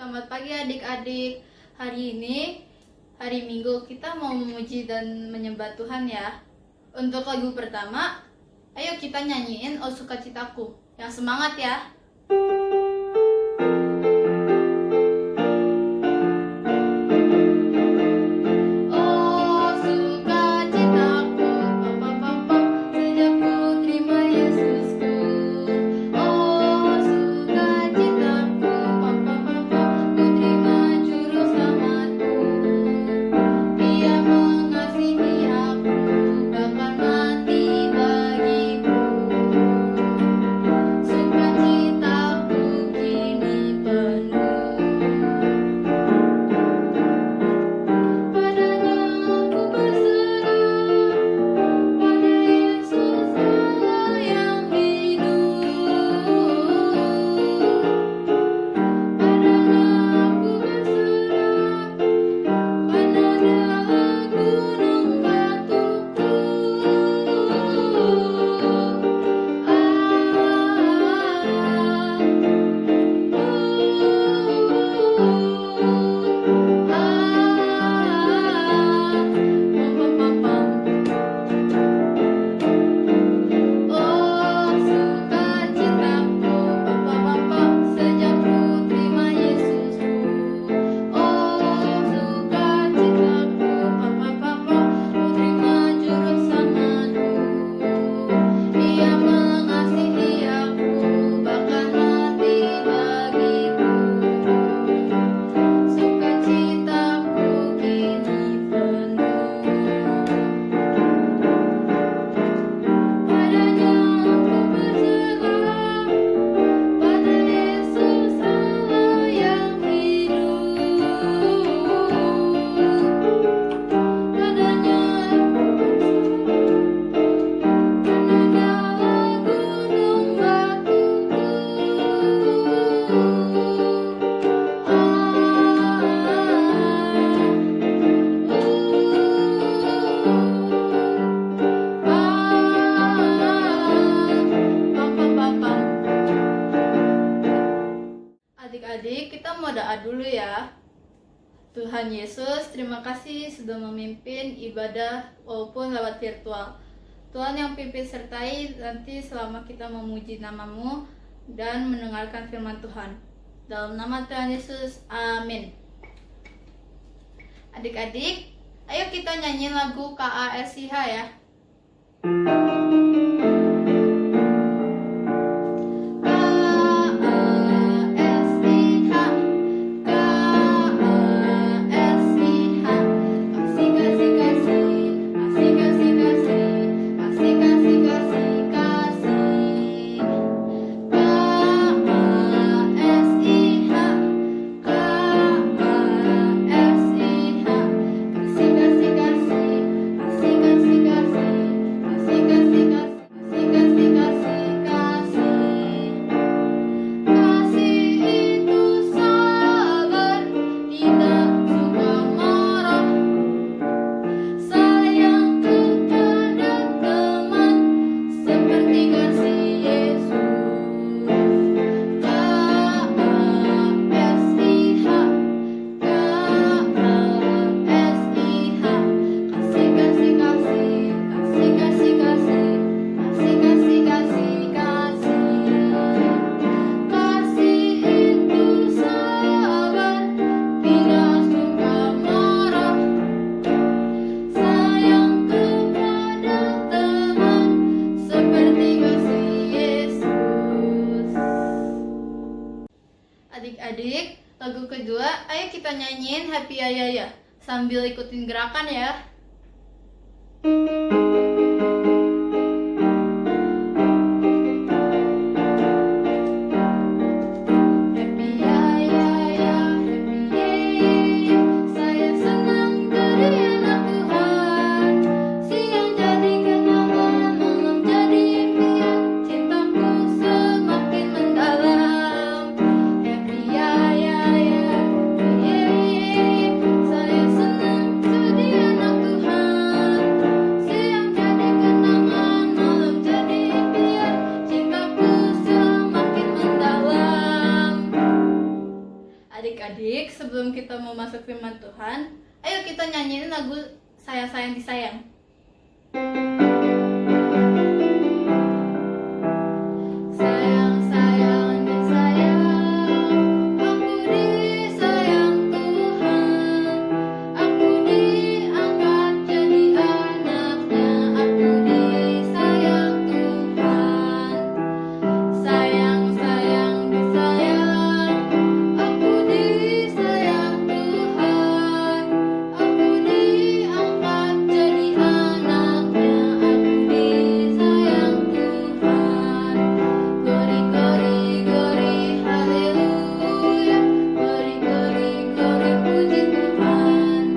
Selamat pagi adik-adik. Hari ini hari Minggu, kita mau memuji dan menyembah Tuhan ya. Untuk lagu pertama, ayo kita nyanyiin Oh Sukacitaku. Yang semangat ya. Adik-adik, kita mau doa dulu ya. Tuhan Yesus, terima kasih sudah memimpin ibadah walaupun lewat virtual. Tuhan yang pimpin sertai nanti selama kita memuji nama-Mu dan mendengarkan firman Tuhan. Dalam nama Tuhan Yesus, amin. Adik-adik, ayo kita nyanyi lagu KASIH ya. Adik-adik, lagu kedua, ayo kita nyanyiin Happy Ayaya sambil ikutin gerakan ya. Saya senang jadi anak Tuhan. Adik-adik, sebelum kita mau masuk firman Tuhan, ayo kita nyanyiin lagu Saya Sayang Disayang. Sayang, sayang, disayang, aku disayang Tuhan. Aku diangkat jadi anaknya, aku disayang Tuhan. Sayang, sayang, disayang, aku disayang Tuhan. Aku diangkat jadi anaknya, aku disayang Tuhan. Glory, glory, glory, haleluya. Glory, glory, glory, puji Tuhan.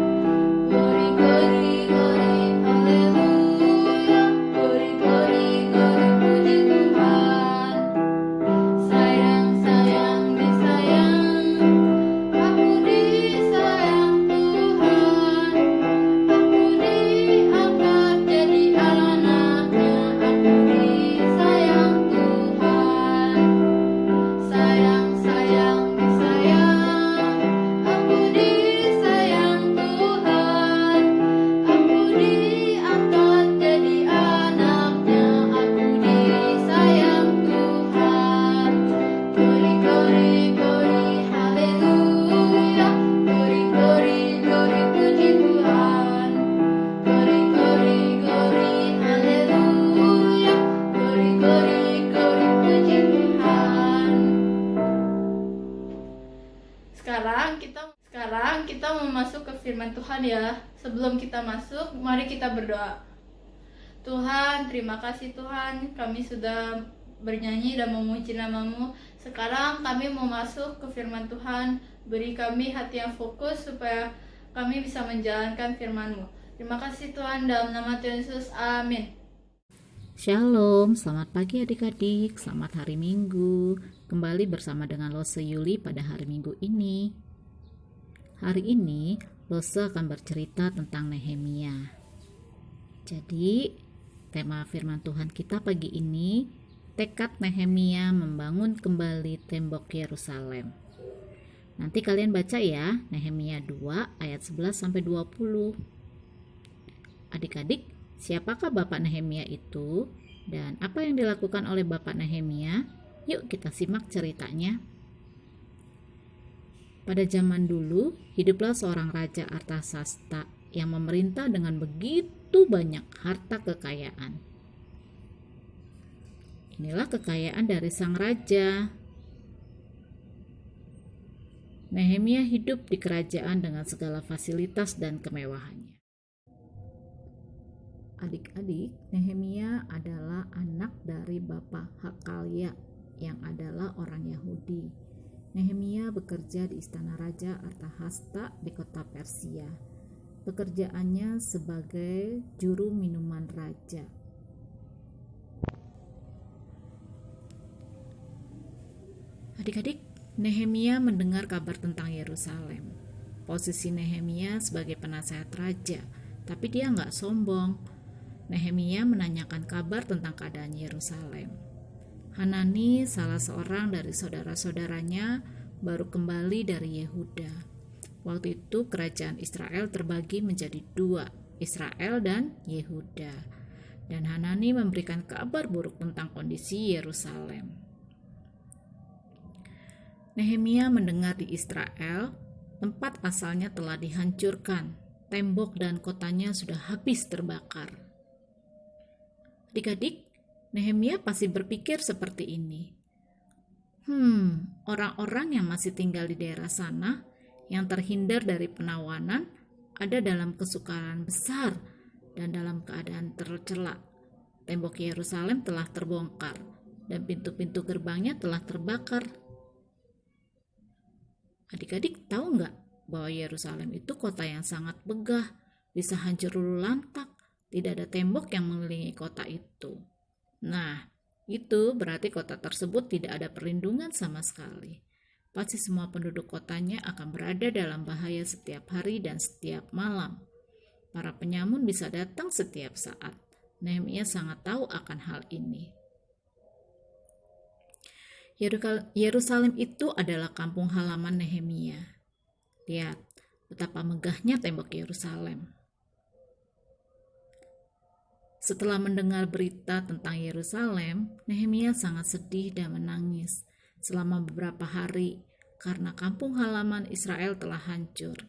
Glory, glory, glory, haleluya. Glory, glory, glory, puji Tuhan. Sayang, sayang, disayang, aku disayang Tuhan. Aku diangkat jadi anaknya, aku disayang Tuhan. Sayang, sayang, disayang, aku disayang Tuhan. Aku diangkat jadi anaknya, aku disayang Tuhan. Glory, glory, glory, haleluya. Glory, glory, glory, puji Tuhan. Glory, glory, glory, haleluya. Glory, glory, glory, puji Tuhan. Sekarang kita mau masuk ke firman Tuhan ya. Sebelum kita masuk, mari kita berdoa. Tuhan, terima kasih Tuhan, kami sudah bernyanyi dan memuji nama-Mu. Sekarang kami mau masuk ke firman Tuhan. Beri kami hati yang fokus supaya kami bisa menjalankan firman-Mu. Terima kasih Tuhan, dalam nama Tuhan Yesus, amin. Shalom, selamat pagi adik-adik, selamat hari Minggu. Kembali bersama dengan Lose Yuli pada hari Minggu ini. Hari ini Lose akan bercerita tentang Nehemia. Jadi, tema firman Tuhan kita pagi ini, tekad Nehemia membangun kembali tembok Yerusalem. Nanti kalian baca ya, Nehemia 2 ayat 11 sampai 20. Adik-adik, siapakah Bapak Nehemia itu dan apa yang dilakukan oleh Bapak Nehemia? Yuk kita simak ceritanya. Pada zaman dulu, hiduplah seorang raja Artasasta yang memerintah dengan begitu banyak harta kekayaan. Inilah kekayaan dari sang raja. Nehemia hidup di kerajaan dengan segala fasilitas dan kemewahannya. Adik-adik, Nehemia adalah anak dari Bapak Hakalia yang adalah orang Yahudi. Nehemia bekerja di istana Raja Artahasta di kota Persia. Pekerjaannya sebagai juru minuman raja. Adik-adik, Nehemia mendengar kabar tentang Yerusalem. Posisi Nehemia sebagai penasehat raja, tapi dia nggak sombong. Nehemia menanyakan kabar tentang keadaan Yerusalem. Hanani, salah seorang dari saudara-saudaranya, baru kembali dari Yehuda. Waktu itu kerajaan Israel terbagi menjadi dua, Israel dan Yehuda. Dan Hanani memberikan kabar buruk tentang kondisi Yerusalem. Nehemia mendengar di Israel, tempat asalnya telah dihancurkan, tembok dan kotanya sudah habis terbakar. Adik-adik, Nehemia pasti berpikir seperti ini. Orang-orang yang masih tinggal di daerah sana, yang terhindar dari penawanan, ada dalam kesukaran besar dan dalam keadaan tercela. Tembok Yerusalem telah terbongkar dan pintu-pintu gerbangnya telah terbakar. Adik-adik tahu nggak bahwa Yerusalem itu kota yang sangat megah, bisa hancur lulu lantak, tidak ada tembok yang mengelilingi kota itu. Nah, itu berarti kota tersebut tidak ada perlindungan sama sekali. Pasti semua penduduk kotanya akan berada dalam bahaya setiap hari dan setiap malam. Para penyamun bisa datang setiap saat. Nehemia sangat tahu akan hal ini. Yerusalem itu adalah kampung halaman Nehemia. Lihat betapa megahnya tembok Yerusalem. Setelah mendengar berita tentang Yerusalem, Nehemia sangat sedih dan menangis selama beberapa hari karena kampung halaman Israel telah hancur.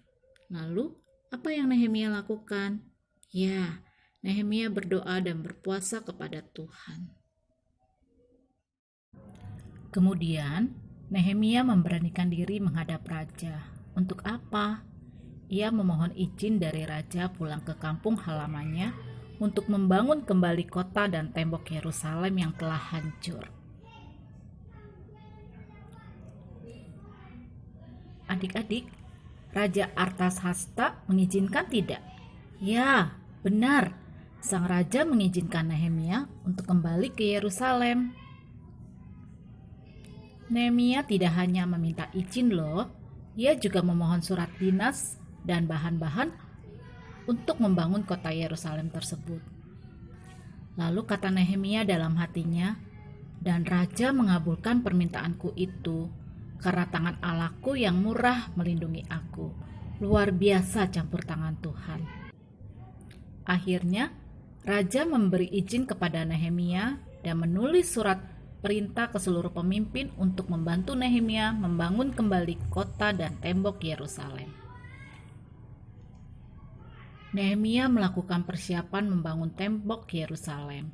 Lalu, apa yang Nehemia lakukan? Ya, Nehemia berdoa dan berpuasa kepada Tuhan. Kemudian, Nehemia memberanikan diri menghadap raja. Untuk apa? Ia memohon izin dari raja pulang ke kampung halamannya untuk membangun kembali kota dan tembok Yerusalem yang telah hancur. Adik-adik, Raja Artashasta mengizinkan tidak? Ya, benar. Sang raja mengizinkan Nehemia untuk kembali ke Yerusalem. Nehemia tidak hanya meminta izin loh, ia juga memohon surat dinas dan bahan-bahan untuk membangun kota Yerusalem tersebut. Lalu kata Nehemia dalam hatinya, "Dan raja mengabulkan permintaanku itu, karena tangan Allahku yang murah melindungi aku." Luar biasa campur tangan Tuhan. Akhirnya, raja memberi izin kepada Nehemia dan menulis surat perintah ke seluruh pemimpin untuk membantu Nehemia membangun kembali kota dan tembok Yerusalem. Nehemia melakukan persiapan membangun tembok Yerusalem.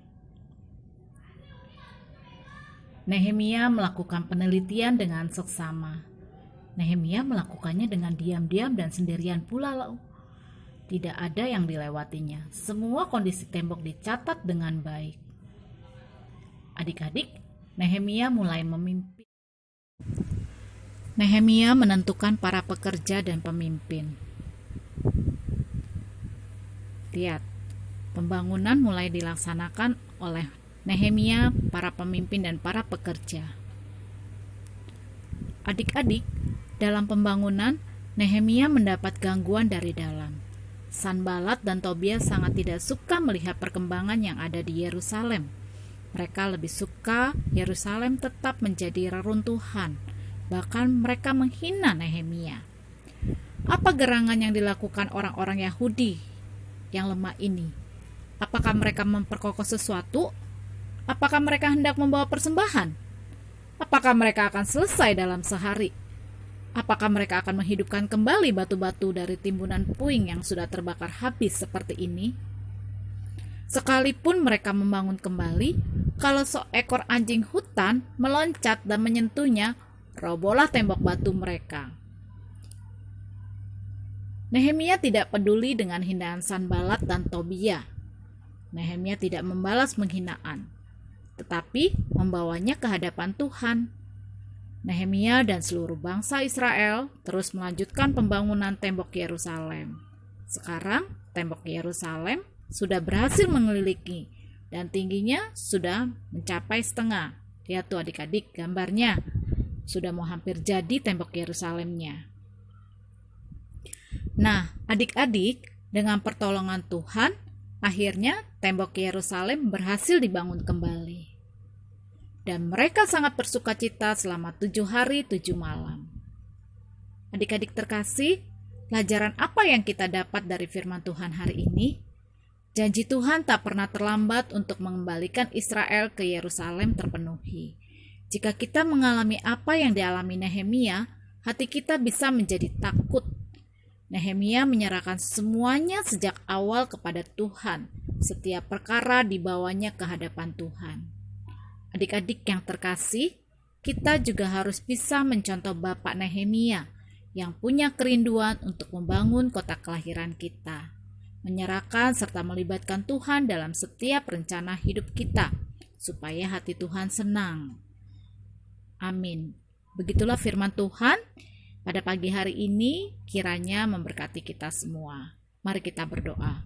Nehemia melakukan penelitian dengan seksama. Nehemia melakukannya dengan diam-diam dan sendirian pula. Tidak ada yang dilewatinya. Semua kondisi tembok dicatat dengan baik. Adik-adik, Nehemia mulai memimpin. Nehemia menentukan para pekerja dan pemimpin. Lihat, pembangunan mulai dilaksanakan oleh Nehemia, para pemimpin dan para pekerja. Adik-adik, dalam pembangunan, Nehemia mendapat gangguan dari dalam. Sanbalat dan Tobia sangat tidak suka melihat perkembangan yang ada di Yerusalem. Mereka lebih suka Yerusalem tetap menjadi reruntuhan. Bahkan mereka menghina Nehemia. Apa gerangan yang dilakukan orang-orang Yahudi yang lemah ini? Apakah mereka memperkokoh sesuatu? Apakah mereka hendak membawa persembahan? Apakah mereka akan selesai dalam sehari? Apakah mereka akan menghidupkan kembali batu-batu dari timbunan puing yang sudah terbakar habis seperti ini? Sekalipun mereka membangun kembali, kalau seekor anjing hutan meloncat dan menyentuhnya, robohlah tembok batu mereka. Nehemia tidak peduli dengan hinaan Sanbalat dan Tobia. Nehemia tidak membalas penghinaan, tetapi membawanya ke hadapan Tuhan. Nehemia dan seluruh bangsa Israel terus melanjutkan pembangunan tembok Yerusalem. Sekarang tembok Yerusalem sudah berhasil mengelilingi dan tingginya sudah mencapai setengah. Lihat tuh adik-adik gambarnya. Sudah mau hampir jadi tembok Yerusalemnya. Nah, adik-adik, dengan pertolongan Tuhan, akhirnya tembok Yerusalem berhasil dibangun kembali. Dan mereka sangat bersukacita selama 7 hari 7 malam. Adik-adik terkasih, pelajaran apa yang kita dapat dari firman Tuhan hari ini? Janji Tuhan tak pernah terlambat untuk mengembalikan Israel ke Yerusalem terpenuhi. Jika kita mengalami apa yang dialami Nehemia, hati kita bisa menjadi takut. Nehemia menyerahkan semuanya sejak awal kepada Tuhan. Setiap perkara dibawanya ke hadapan Tuhan. Adik-adik yang terkasih, kita juga harus bisa mencontoh Bapak Nehemia yang punya kerinduan untuk membangun kota kelahiran kita, menyerahkan serta melibatkan Tuhan dalam setiap rencana hidup kita, supaya hati Tuhan senang. Amin. Begitulah firman Tuhan pada pagi hari ini, kiranya memberkati kita semua. Mari kita berdoa.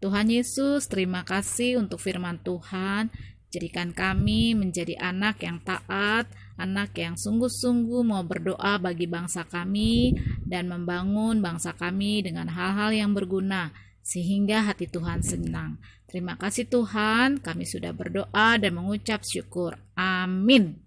Tuhan Yesus, terima kasih untuk firman Tuhan. Jadikan kami menjadi anak yang taat, anak yang sungguh-sungguh mau berdoa bagi bangsa kami dan membangun bangsa kami dengan hal-hal yang berguna, sehingga hati Tuhan senang. Terima kasih Tuhan, kami sudah berdoa dan mengucap syukur. Amin.